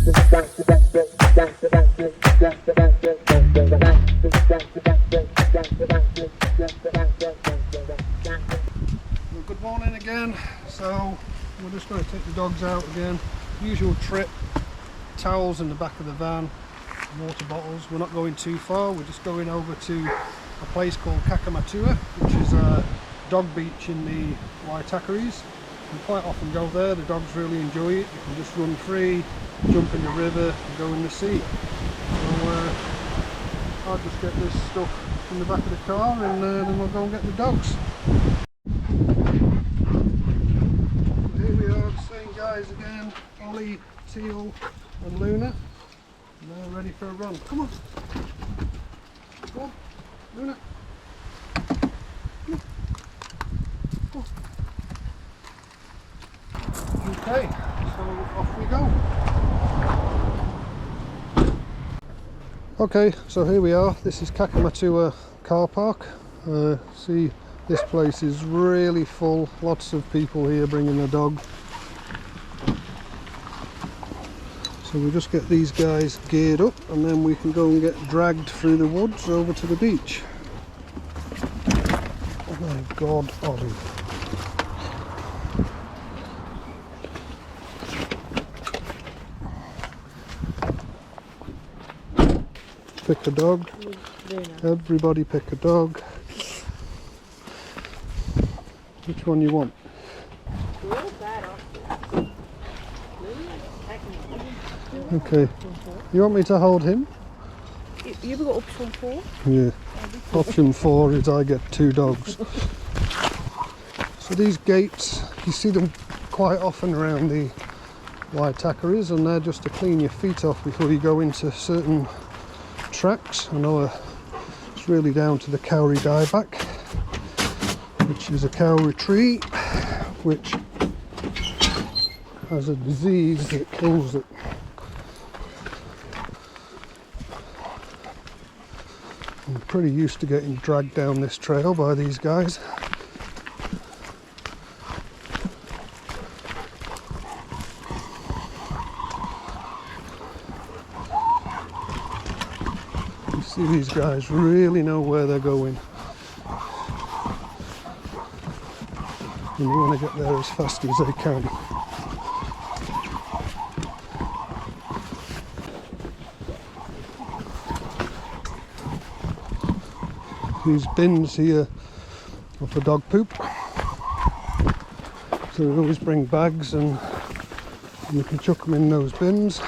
Good morning again. So we're just going to take the dogs out again. Usual trip, towels in the back of the van, water bottles. We're not going too far, we're just going over to a place called Kakamatua, which is a dog beach in the Waitakeres. We quite often go there, the dogs really enjoy it. You can just run free, jump in the river and go in the sea. So I'll just get this stuff in the back of the car and then we'll go and get the dogs. Here we are, the same guys again, Ollie, Teal and Luna. And they're ready for a run. Come on! Come on, Luna! Come on. Okay, so off we go. Okay, so here we are. This is Kakamatua car park. See, this place is really full. Lots of people here bringing a dog. So we just get these guys geared up and then we can go and get dragged through the woods over to the beach. Oh my God, Ollie. Pick a dog. Everybody pick a dog. Which one you want? Okay. You want me to hold him? You've got option 4? Yeah. Option 4 is I get 2 dogs. So these gates, you see them quite often around the Waitakeres, and they're just to clean your feet off before you go into certain tracks. I know it's really down to the Kauri dieback, which is a kauri tree which has a disease that kills it. I'm pretty used to getting dragged down this trail by these guys. You see, these guys really know where they're going. And you want to get there as fast as they can. These bins here are for dog poop, so we always bring bags and you can chuck them in those bins.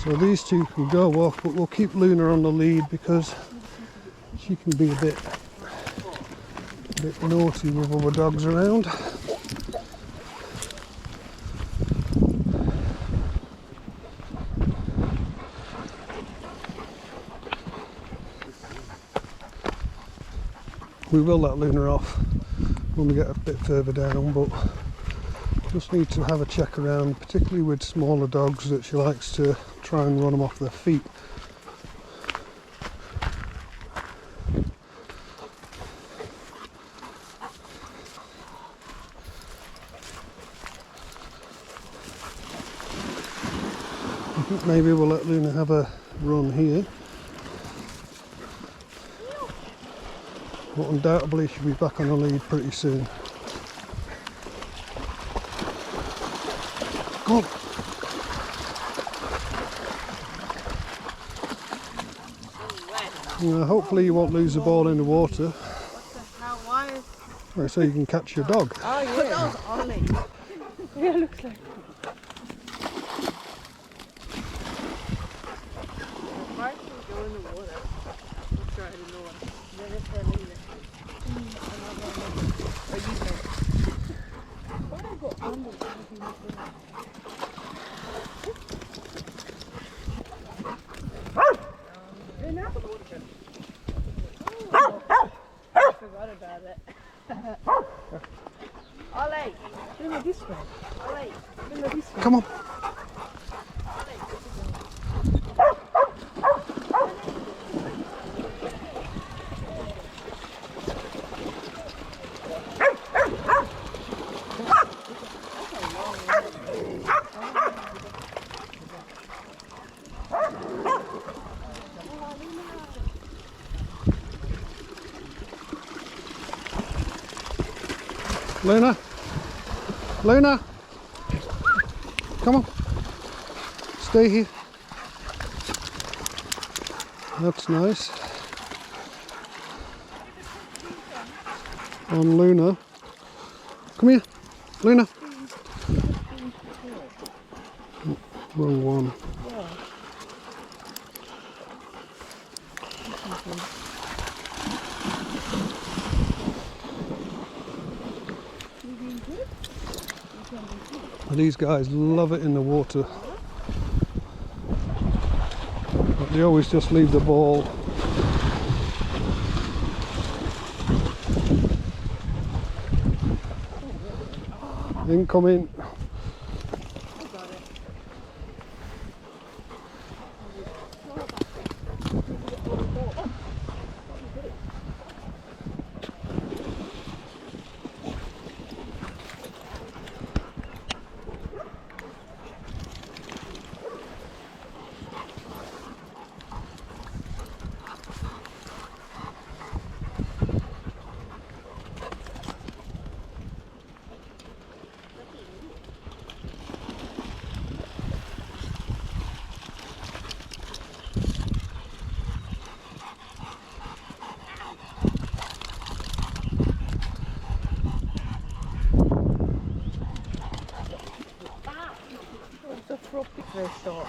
So these two can go off, but we'll keep Luna on the lead because she can be a bit naughty with other dogs around. We will let Luna off when we get a bit further down, but just need to have a check around, particularly with smaller dogs that she likes to try and run them off their feet. I think maybe we'll let Luna have a run here. But undoubtedly she'll be back on the lead pretty soon. Go on. Hopefully you won't lose the ball in the water. Why? Right, so you can catch your dog. Oh yeah. Put those on me. Yeah, it looks like. I forgot about it. Ollie, bring me this way. Ollie, bring me this way. Come on. Luna? Luna? Come on. Stay here. That's nice. And Luna. Come here. Luna. Wrong one. These guys love it in the water. But they always just leave the ball. Incoming. Very short.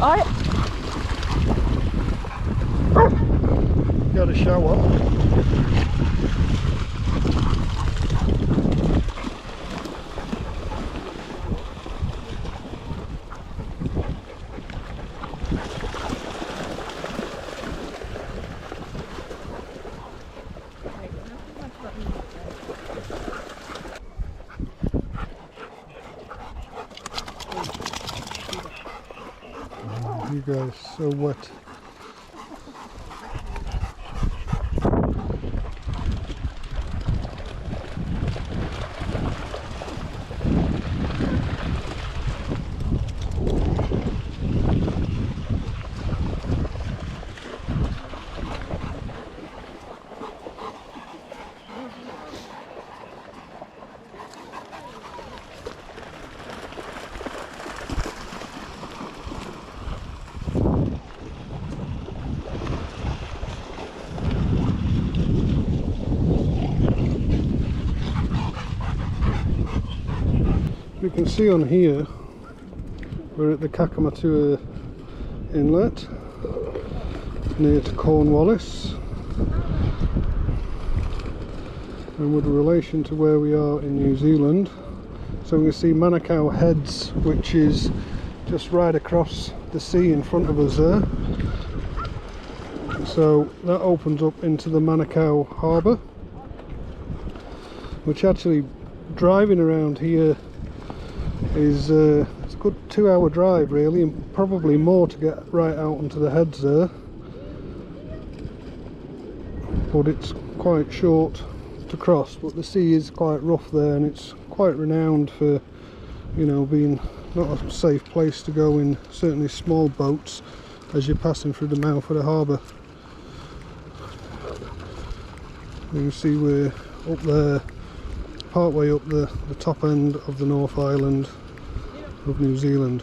Alright. Got a shower. You guys, so wet. You can see on here we're at the Kakamatua Inlet near to Cornwallis, and with relation to where we are in New Zealand, so we can see Manukau Heads, which is just right across the sea in front of us there. So that opens up into the Manukau harbour, which actually, driving around here is it's a good 2-hour drive really, and probably more to get right out onto the heads there, but it's quite short to cross. But the sea is quite rough there, and it's quite renowned for, you know, being not a safe place to go in, certainly small boats, as you're passing through the mouth of the harbour. You can see we're up there, part way up the top end of the North Island of New Zealand.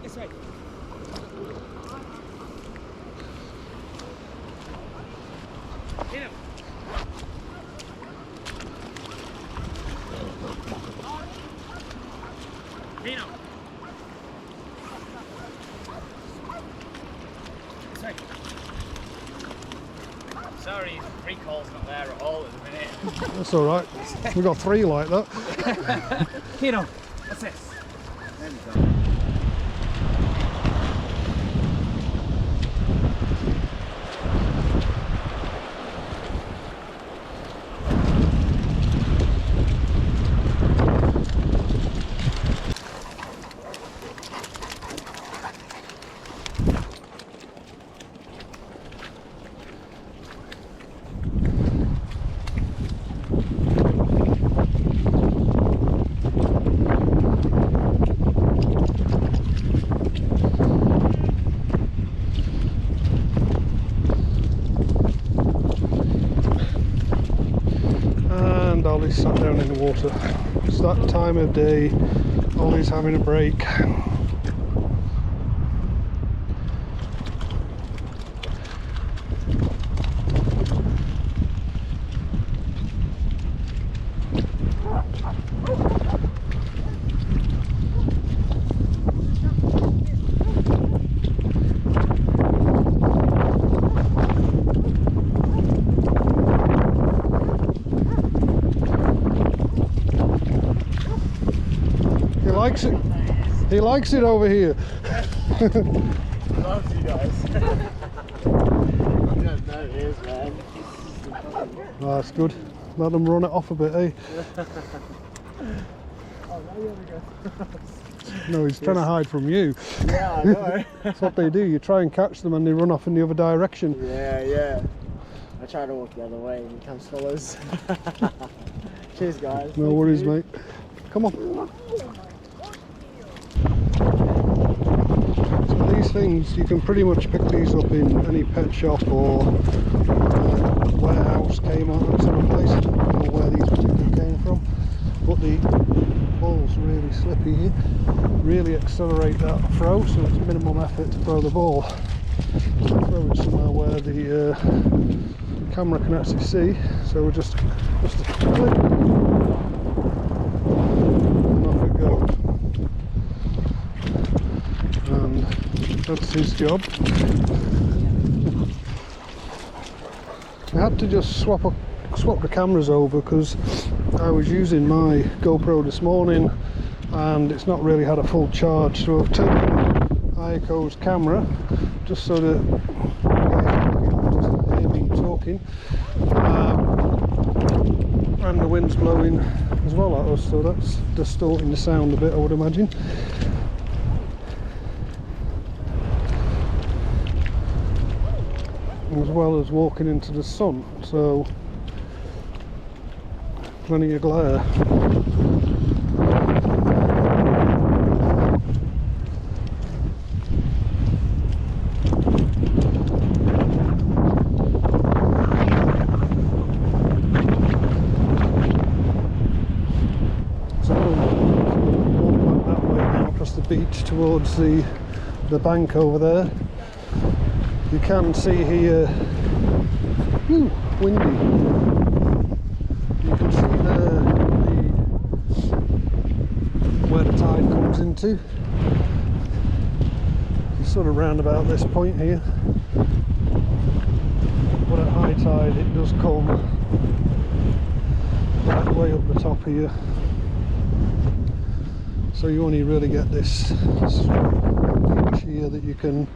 This way. Pino. This way. Sorry, recall's not there at all at the minute. That's alright, we've got 3 like that. Pino, what's this? Ollie's sat down in the water. It's that time of day. Ollie's having a break. He likes it over here. Loves you guys. Yeah, that is, man. Oh, that's good. Let them run it off a bit, eh? Oh, now you have to go. No, he's trying to hide from you. Yeah, I know. That's what they do. You try and catch them and they run off in the other direction. Yeah. I try to walk the other way and he comes follows. Cheers, guys. No worries, mate. Come on. So these things, you can pretty much pick these up in any pet shop or warehouse, Kmart, that sort of place. I don't know where these particularly came from. But the ball's really slippy here. Really accelerate that throw, so it's minimum effort to throw the ball. Throw it somewhere where the camera can actually see. So we're just a click. And off it goes. And that's his job. I had to just swap the cameras over because I was using my GoPro this morning and it's not really had a full charge, so I've taken Aiko's camera just so that you can hear me talking, and the wind's blowing as well at us, so that's distorting the sound a bit, I would imagine. As well as walking into the sun, so plenty of glare. So walk back that way now across the beach towards the bank over there. You can see here, windy. You can see where the tide comes into. It's sort of round about this point here. But at high tide it does come right way up the top here. So you only really get this beach here that you can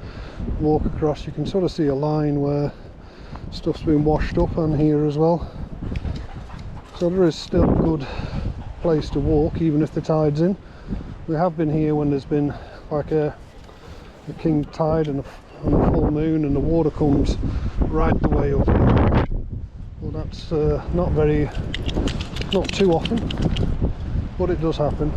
walk across. You can sort of see a line where stuff's been washed up on here as well. So there is still a good place to walk even if the tide's in. We have been here when there's been like a king tide and a full moon and the water comes right the way up here. Well, that's not too often, but it does happen.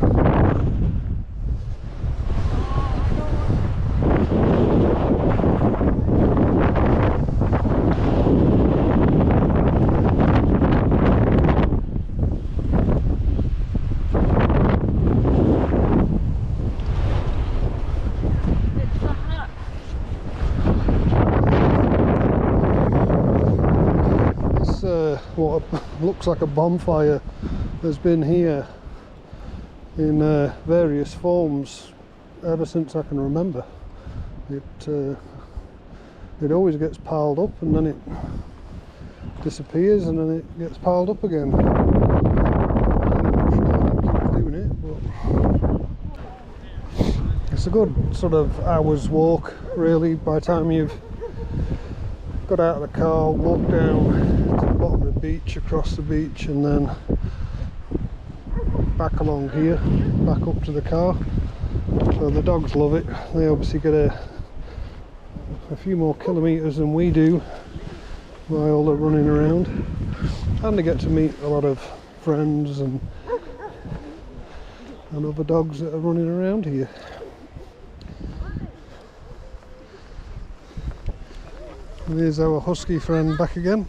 What looks like a bonfire has been here in various forms ever since I can remember. It always gets piled up and then it disappears and then it gets piled up again. I'm not sure how it keeps doing it, but it's a good sort of hour's walk really. By the time you've got out of the car, walked down to the bottom of the beach, across the beach, and then back along here, back up to the car. So the dogs love it. They obviously get a few more kilometres than we do while they're running around, and they get to meet a lot of friends and other dogs that are running around here. There's our husky friend back again.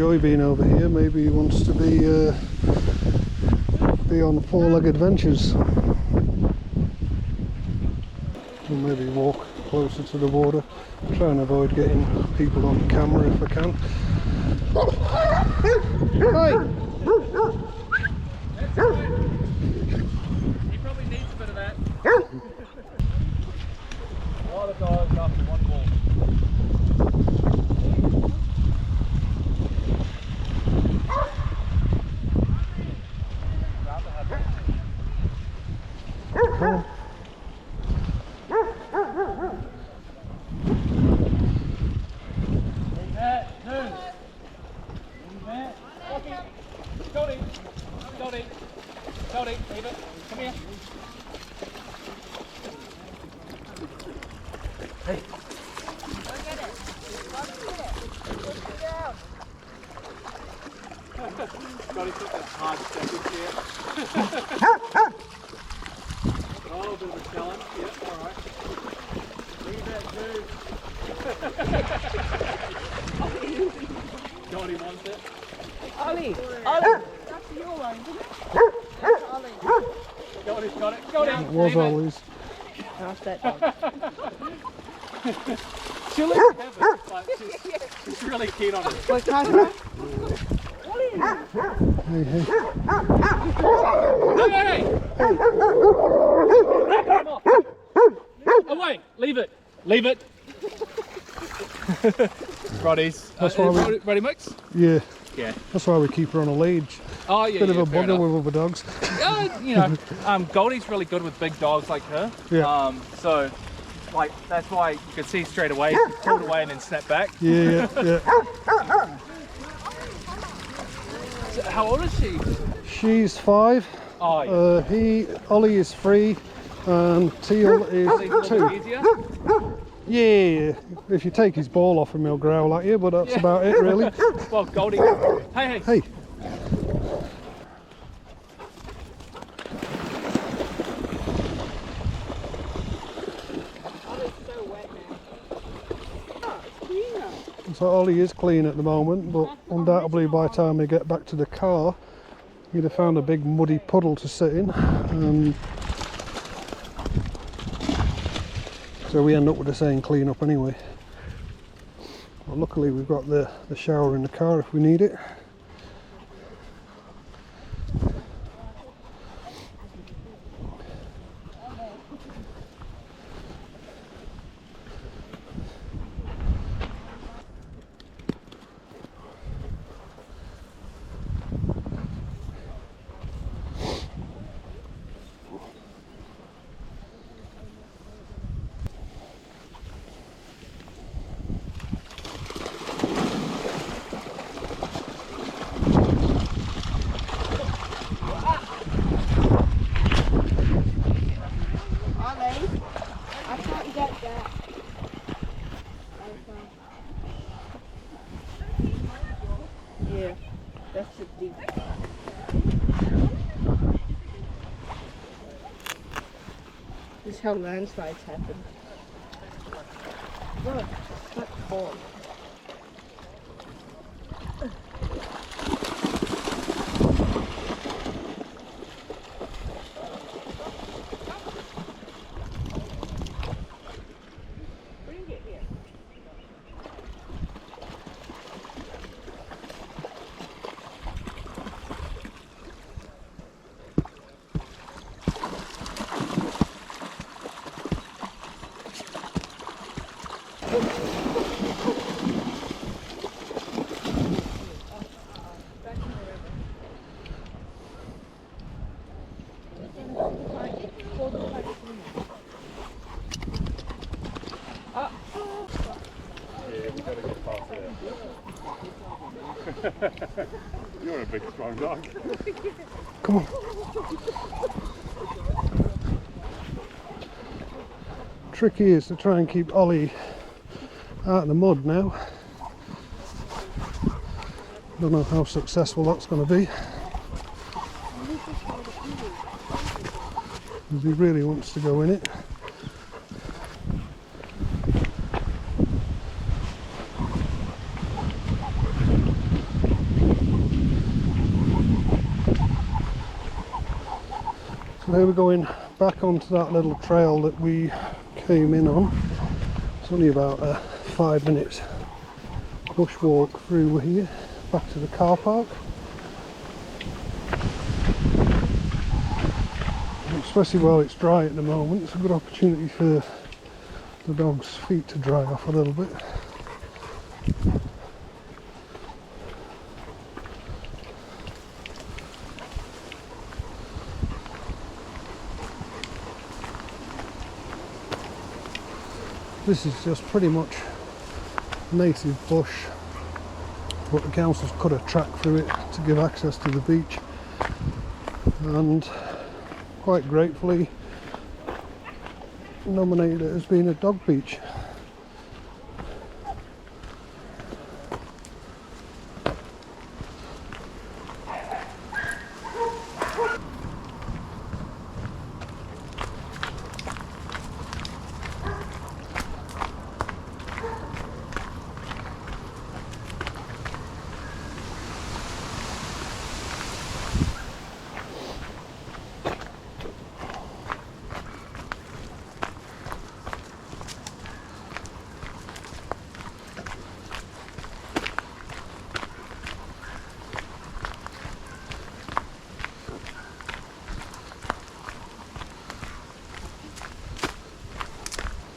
enjoy being over here. Maybe he wants to be on the four-leg adventures. Or maybe walk closer to the water. Try and avoid getting people on camera if I can. Hi! He probably needs a bit of that. A lot of dogs after one ball. Come on. Cody, leave it. Come here. Hey. Go get it. Go get it. Put it down. Cody took that hard second here. Oh, a bit of a challenge. Yep, alright. Leave that dude. Cody wants it. Ollie. Ollie. That's your one, isn't it? That's Ollie. Cody's got it. Cody. It was Ollie's. How's that dog? She looks heaven, but she's really keen on it. Wait, can I? Ollie. Hey, hey. Hey! Away! Leave it! Leave it! Roddy's. That's why we- Roddy mix? Yeah, Yeah. that's why we keep her on a lead. Oh yeah. Bit of a fair bugger enough. with other dogs. You know, Goldie's really good with big dogs like her. Yeah. So, like, that's why you could see straight away she pulled away and then snapped back. Yeah, yeah. So how old is she? She's 5. Oh yeah. Ollie is 3, and Teal is Leave it a little 2. easier. Yeah, if you take his ball off him, he'll growl at you, but that's about it, really. Well, Goldie. Hey. Hey. So Ollie is clean at the moment, but undoubtedly by the time we get back to the car, he'd have found a big muddy puddle to sit in. So we end up with the same clean up anyway. But luckily we've got the shower in the car if we need it. I can't get that. Yeah, that's a deep. This is how landslides happen. Look, that's cold. You're a big strong dog. Come on. Tricky is to try and keep Ollie out of the mud now. Don't know how successful that's going to be. Because he really wants to go in it. So now we're going back onto that little trail that we came in on. It's only about 5 minutes bushwalk through here, back to the car park. Especially while it's dry at the moment, it's a good opportunity for the dog's feet to dry off a little bit. This is just pretty much native bush, but the council's cut a track through it to give access to the beach, and quite gratefully nominated it as being a dog beach.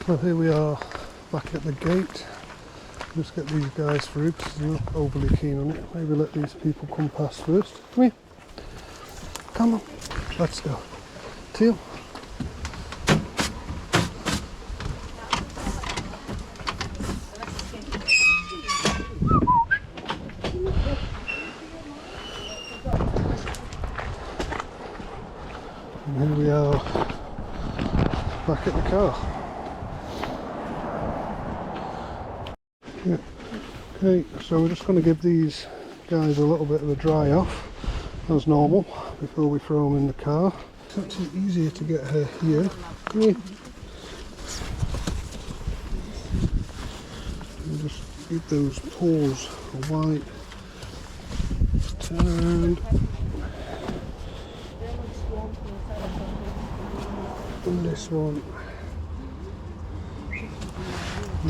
So here we are back at the gate. Let's get these guys through because they're not overly keen on it. Maybe let these people come past first. Come here. Come on. Let's go. Teal. And here we are back at the car. Yeah. Okay, so we're just going to give these guys a little bit of a dry off as normal before we throw them in the car. It's actually easier to get her here. Come here. And just keep those paws white. Turned. And this one.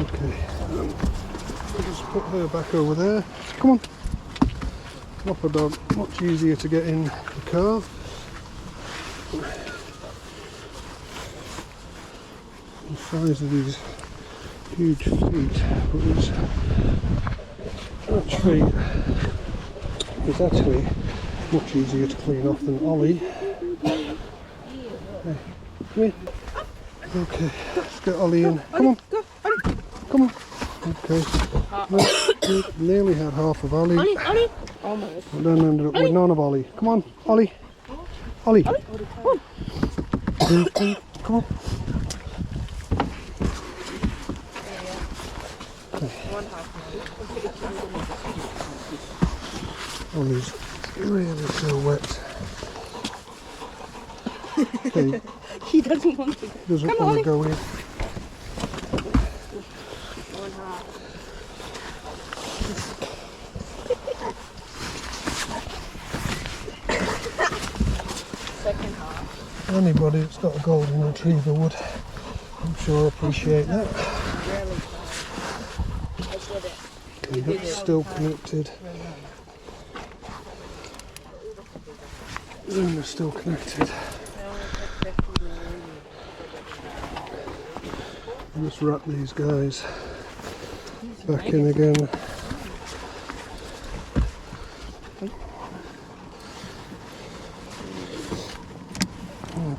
Okay. We'll just put her back over there. Come on. Proper dog. Much easier to get in the car. The size of these huge feet, but it's actually much easier to clean off than Ollie. Hey, come here. Okay, let's get Ollie in. Come on. Come on. Okay. We nearly had half of Ollie. Ollie. Almost. And then ended up with none of Ollie. Come on, Ollie. Ollie. Come on. Ollie's really so wet. Okay. He doesn't want to. He doesn't want to go in. Second half. Anybody that's got a golden retriever would, I'm sure, appreciate that. Okay, that's still connected. And they're still connected. Just wrap these guys back in again.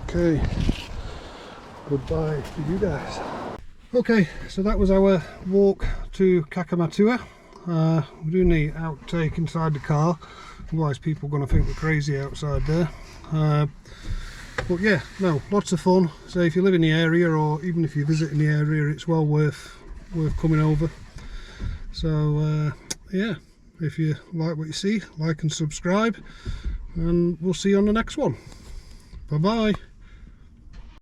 Okay, goodbye to you guys. Okay, so that was our walk to Kakamatua. We're doing the outtake inside the car, otherwise people are going to think we're crazy outside there. But yeah, no, lots of fun. So if you live in the area, or even if you're visiting the area, it's well worth coming over. So yeah, if you like what you see, like and subscribe, and we'll see you on the next one. Bye bye.